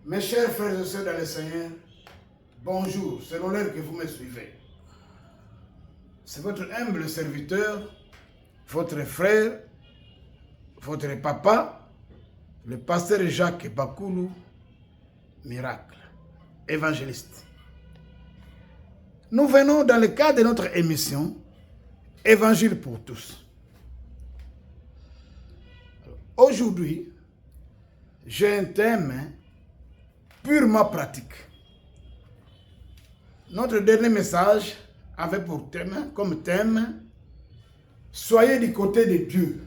Mes chers frères et sœurs dans le Seigneur, bonjour, c'est l'honneur que vous me suivez. C'est votre humble serviteur, votre frère, votre papa, le pasteur Jacques Bakoulou, miracle, évangéliste. Nous venons dans le cadre de notre émission Évangile pour tous. Aujourd'hui, j'ai un thème purement pratique. Notre dernier message avait comme thème soyez du côté de Dieu.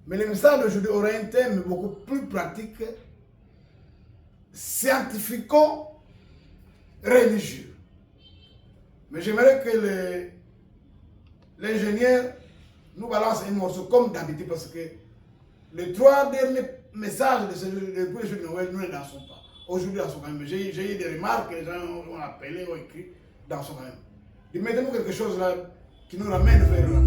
Mais le message d'aujourd'hui aura un thème beaucoup plus pratique, scientifico-religieux. Mais j'aimerais que l'ingénieur nous balance un morceau comme d'habitude parce que les 3 derniers messages de ce jour de Noël, nous ne dansons pas. Aujourd'hui, dansons quand même. J'ai eu des remarques, les gens ont appelé, ont écrit, dansons quand même. Mettez-nous quelque chose là qui nous ramène vers là.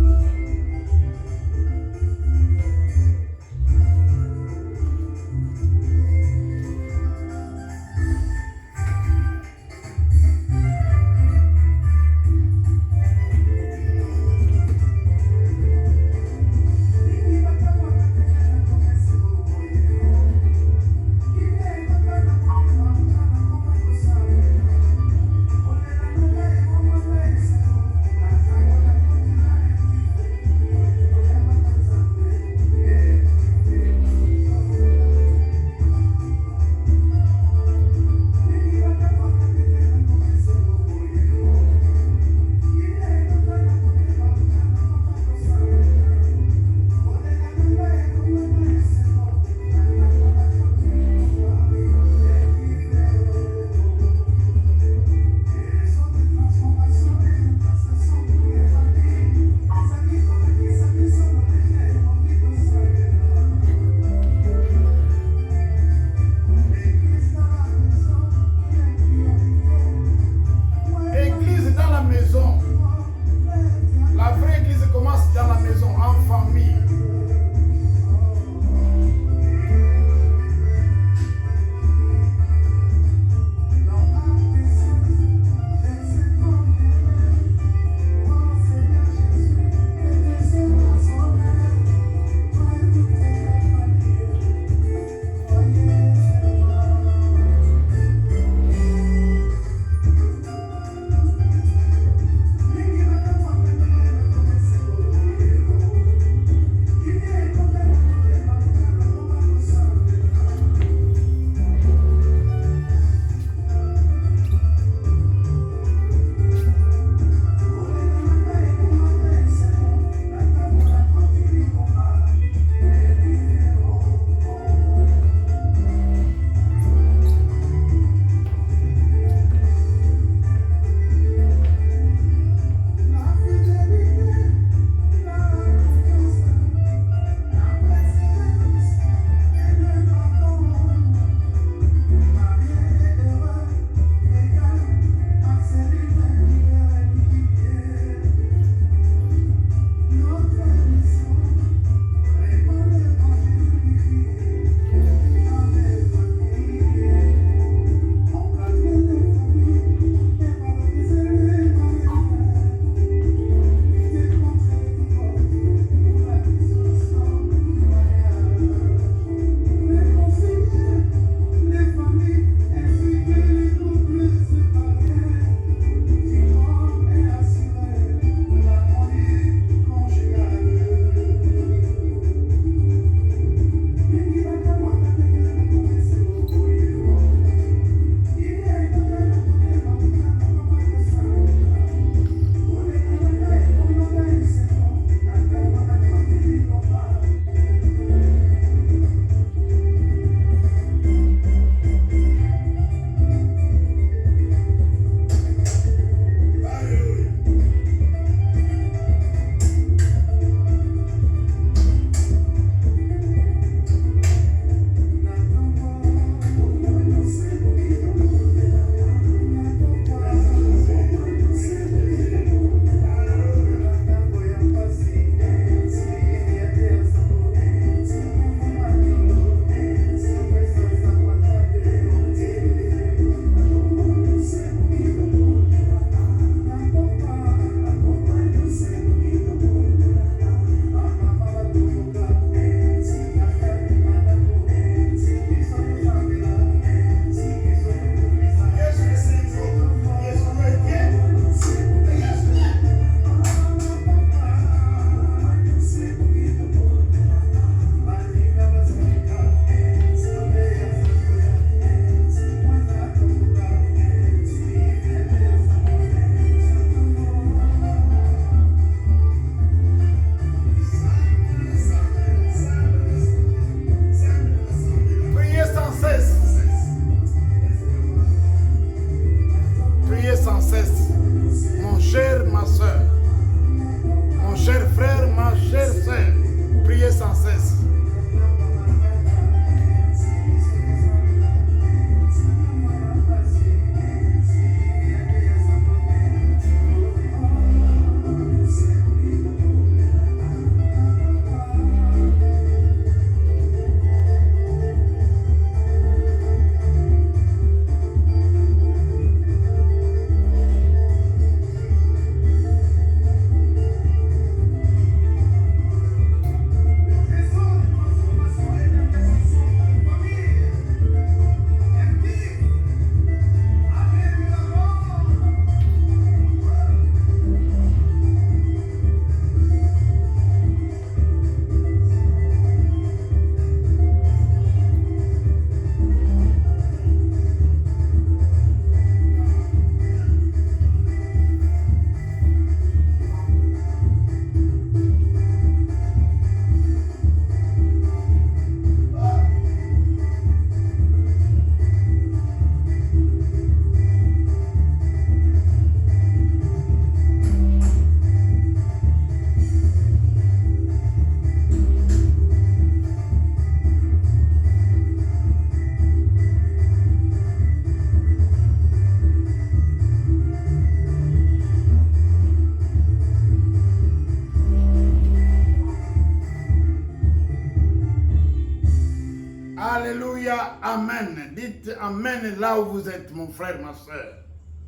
Alléluia, Amen. Dites Amen là où vous êtes, mon frère, ma soeur.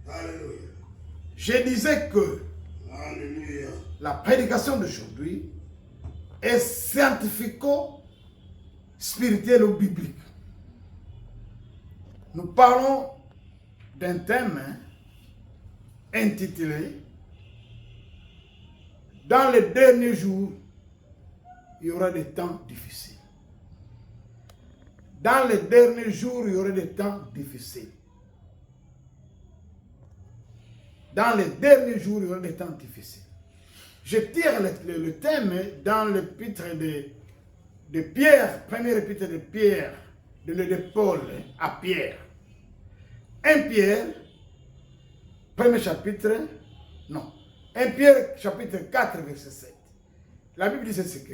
Alléluia. Je disais que Alléluia. la prédication d'aujourd'hui est scientifico-spirituelle ou biblique. Nous parlons d'un thème intitulé « Dans les derniers jours, il y aura des temps difficiles. » Dans les derniers jours, il y aura des temps difficiles. Dans les derniers jours, il y aura des temps difficiles. Je tire le thème dans l'épître de Pierre, première épître de Pierre, de Paul à Pierre. 1 Pierre, premier chapitre, non. 1 Pierre, chapitre 4, verset 7. La Bible dit c'est que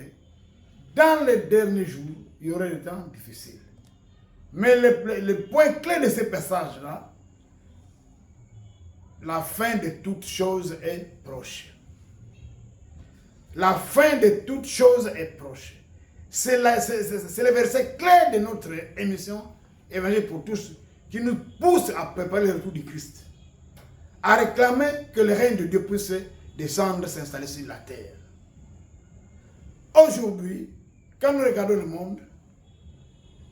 dans les derniers jours, il y aura des temps difficiles. Mais le point clé de ce passage-là, la fin de toutes choses est proche. La fin de toutes choses est proche. C'est le verset clé de notre émission Évangile pour tous qui nous pousse à préparer le retour du Christ. À réclamer que le règne de Dieu puisse descendre, s'installer sur la terre. Aujourd'hui, quand nous regardons le monde,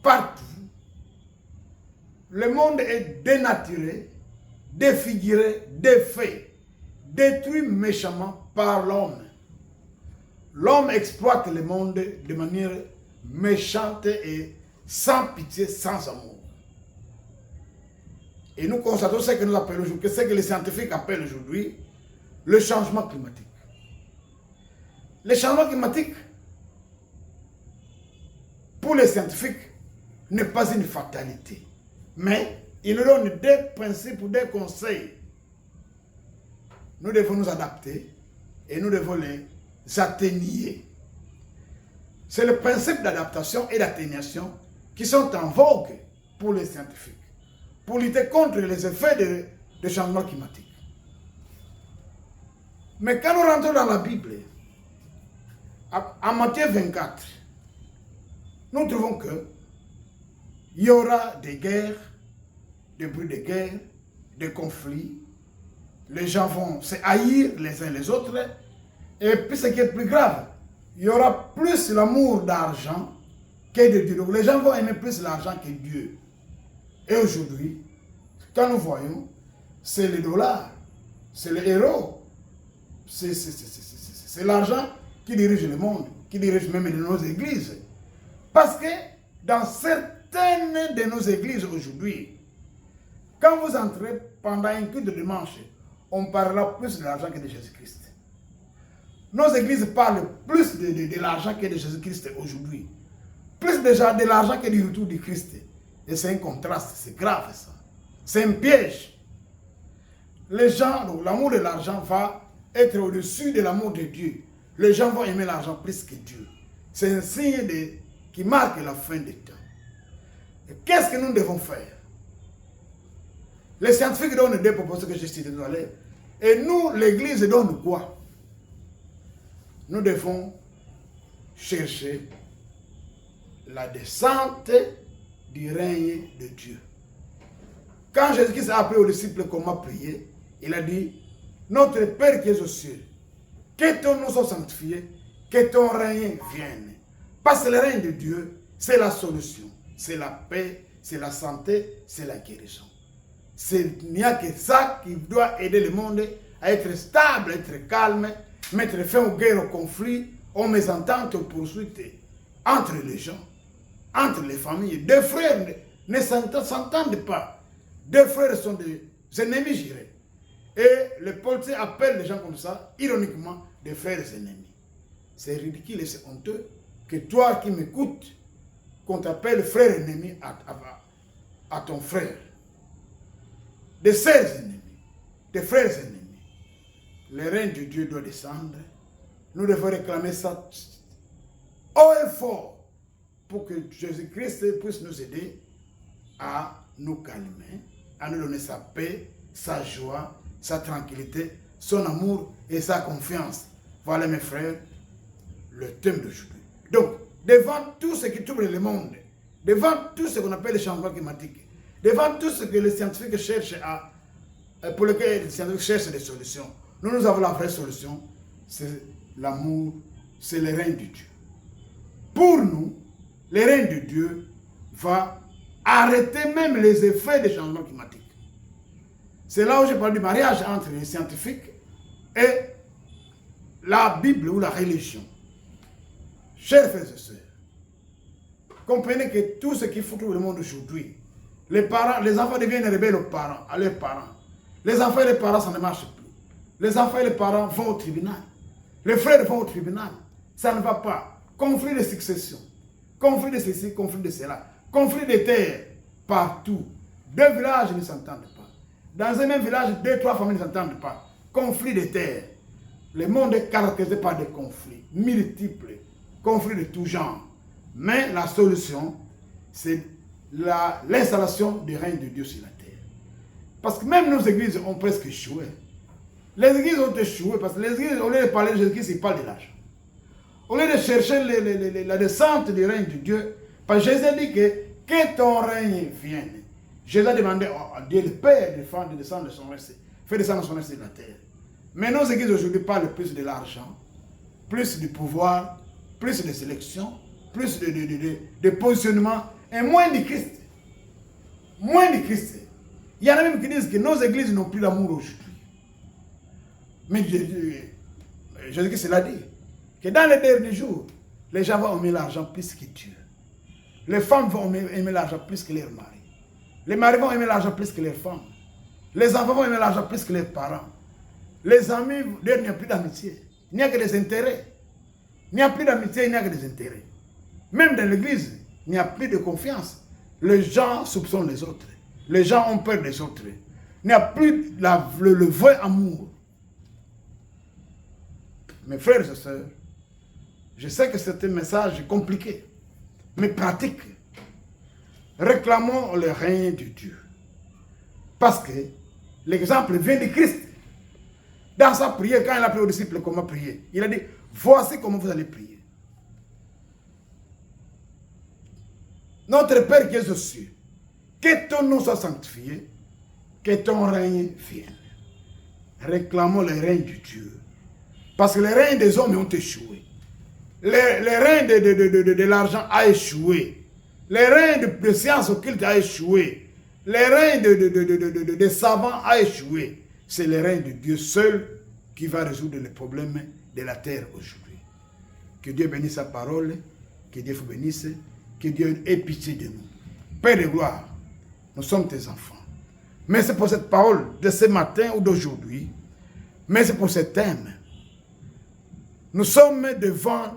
partout, le monde est dénaturé, défiguré, défait, détruit méchamment par l'homme. L'homme exploite le monde de manière méchante et sans pitié, sans amour. Et nous constatons ce que nous appelons aujourd'hui, ce que les scientifiques appellent aujourd'hui le changement climatique. Le changement climatique, pour les scientifiques, n'est pas une fatalité. Mais il nous donne des principes ou des conseils. Nous devons nous adapter et nous devons les atténuer. C'est le principe d'adaptation et d'atténuation qui sont en vogue pour les scientifiques, pour lutter contre les effets de changement climatique. Mais quand nous rentrons dans la Bible, en Matthieu 24, nous trouvons que il y aura des guerres, des bruits de guerre, des conflits. Les gens vont se haïr les uns les autres. Et puis ce qui est plus grave, il y aura plus l'amour d'argent que de Dieu. Donc les gens vont aimer plus l'argent que Dieu. Et aujourd'hui, quand nous voyons, c'est le dollar, c'est le héros. C'est l'argent qui dirige le monde, qui dirige même nos églises. Parce que dans certaines de nos églises aujourd'hui, quand vous entrez pendant un culte de dimanche, on parlera plus de l'argent que de Jésus-Christ. Nos églises parlent plus de l'argent que de Jésus-Christ aujourd'hui. Plus déjà de l'argent que du retour du Christ. Et c'est un contraste, c'est grave ça. C'est un piège. Les gens, donc l'amour de l'argent va être au-dessus de l'amour de Dieu. Les gens vont aimer l'argent plus que Dieu. C'est un signe qui marque la fin des temps. Qu'est-ce que nous devons faire? Les scientifiques donnent des propositions que j'ai citées tout à l'heure. Et nous, l'Église, donne quoi? Nous devons chercher la descente du règne de Dieu. Quand Jésus-Christ a appris aux disciples comment prier, il a dit, notre Père qui es aux cieux, que ton nom soit sanctifié, que ton règne vienne. Parce que le règne de Dieu, c'est la solution. C'est la paix, c'est la santé, c'est la guérison. Il n'y a que ça qui doit aider le monde à être stable, à être calme, mettre fin aux guerres, aux conflits, aux mésententes, aux poursuites entre les gens, entre les familles. Deux frères ne s'entendent pas. Deux frères sont des ennemis, je dirais. Et les politiciens appellent les gens comme ça, ironiquement, des frères ennemis. C'est ridicule et c'est honteux que toi qui m'écoutes, qu'on t'appelle frère ennemi à ton frère. Des sœurs ennemis, des frères ennemis. Le règne de Dieu doit descendre. Nous devons réclamer ça haut et fort pour que Jésus-Christ puisse nous aider à nous calmer, à nous donner sa paix, sa joie, sa tranquillité, son amour et sa confiance. Voilà mes frères, le thème d'aujourd'hui. Donc, devant tout ce qui trouble le monde, devant tout ce qu'on appelle le changement climatique, devant tout ce que les scientifiques cherchent pour lequel les scientifiques cherchent des solutions, nous avons la vraie solution, c'est l'amour, c'est le règne de Dieu. Pour nous, le règne de Dieu va arrêter même les effets des changements climatiques. C'est là où je parle du mariage entre les scientifiques et la Bible ou la religion. Chers frères et sœurs, comprenez que tout ce qui fout tout le monde aujourd'hui, les enfants deviennent rebelles à leurs parents. Les enfants et les parents, ça ne marche plus. Les enfants et les parents vont au tribunal. Les frères vont au tribunal. Ça ne va pas. Conflit de succession. Conflit de ceci, conflit de cela. Conflit de terres. Partout. 2 villages ne s'entendent pas. Dans un même village, 2, 3 familles ne s'entendent pas. Conflit de terres. Le monde est caractérisé par des conflits multiples. Conflits de tout genre. Mais la solution, c'est l'installation du règne de Dieu sur la terre. Parce que même nos églises ont presque échoué. Les églises ont échoué parce que les églises, au lieu de parler de Jésus-Christ, ils parlent de l'argent. Au lieu de chercher la descente du règne de Dieu, parce que Jésus dit que ton règne vienne. Jésus a demandé à Dieu le Père de descendre son règne, faire descendre son règne sur la terre. Mais nos églises aujourd'hui parlent plus de l'argent, plus du pouvoir, plus de sélection, plus de positionnement et moins de Christ. Moins de Christ. Il y en a même qui disent que nos églises n'ont plus d'amour aujourd'hui. Mais Jésus-Christ l'a dit, que dans les derniers jours, les gens vont aimer l'argent plus que Dieu. Les femmes vont aimer l'argent plus que leurs maris. Les maris vont aimer l'argent plus que leurs femmes. Les enfants vont aimer l'argent plus que leurs parents. Les amis, il n'y a plus d'amitié. Il n'y a que des intérêts. Il n'y a plus d'amitié, il n'y a que des intérêts. Même dans l'église, il n'y a plus de confiance. Les gens soupçonnent les autres. Les gens ont peur des autres. Il n'y a plus le vrai amour. Mes frères et sœurs, je sais que c'est un message compliqué, mais pratique. Réclamons le règne de Dieu. Parce que l'exemple vient de Christ. Dans sa prière, quand il a appris aux disciples comment prier, il a dit, voici comment vous allez prier. Notre Père qui est aux cieux, que ton nom soit sanctifié, que ton règne vienne. Réclamons le règne de Dieu. Parce que le règne des hommes ont échoué. Le règne de l'argent a échoué. Le règne de science occulte a échoué. Le règne des savants a échoué. C'est le règne de Dieu seul qui va résoudre les problèmes de la terre aujourd'hui. Que Dieu bénisse sa parole, que Dieu vous bénisse, que Dieu ait pitié de nous. Père de gloire, nous sommes tes enfants. Merci pour cette parole de ce matin ou d'aujourd'hui. Merci pour ce thème. Nous sommes devant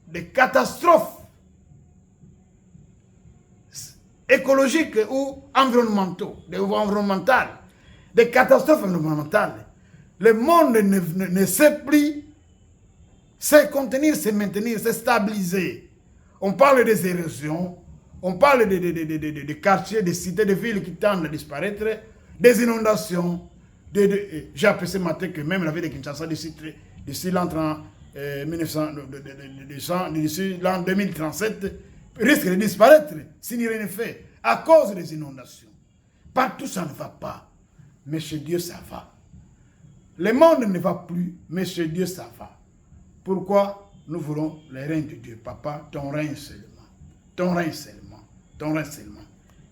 des catastrophes écologiques ou environnementales. Des catastrophes environnementales. Le monde ne sait plus se contenir, se maintenir, se stabiliser. On parle des érosions, on parle des quartiers, des cités, des villes qui tendent à disparaître, des inondations. J'ai appris ce matin que même la ville de Kinshasa, d'ici l'an 2037, risque de disparaître si rien n'est fait à cause des inondations. Partout ça ne va pas, mais chez Dieu ça va. Le monde ne va plus, mais chez Dieu ça va. Pourquoi nous voulons le règne de Dieu? Papa, ton règne seulement. Ton règne seulement. Ton règne seulement.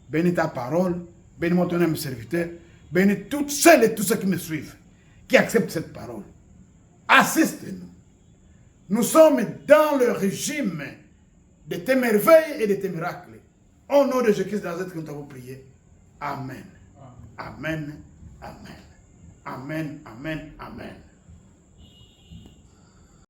Bénis ta parole, bénis mon ton âme serviteur, bénis toutes celles et tous ceux qui me suivent, qui acceptent cette parole. Assiste-nous. Nous sommes dans le régime de tes merveilles et de tes miracles. Au nom de Jésus-Christ, dans cette que nous t'avons prié. Amen. Amen. Amen. Amen. Amen. Amen.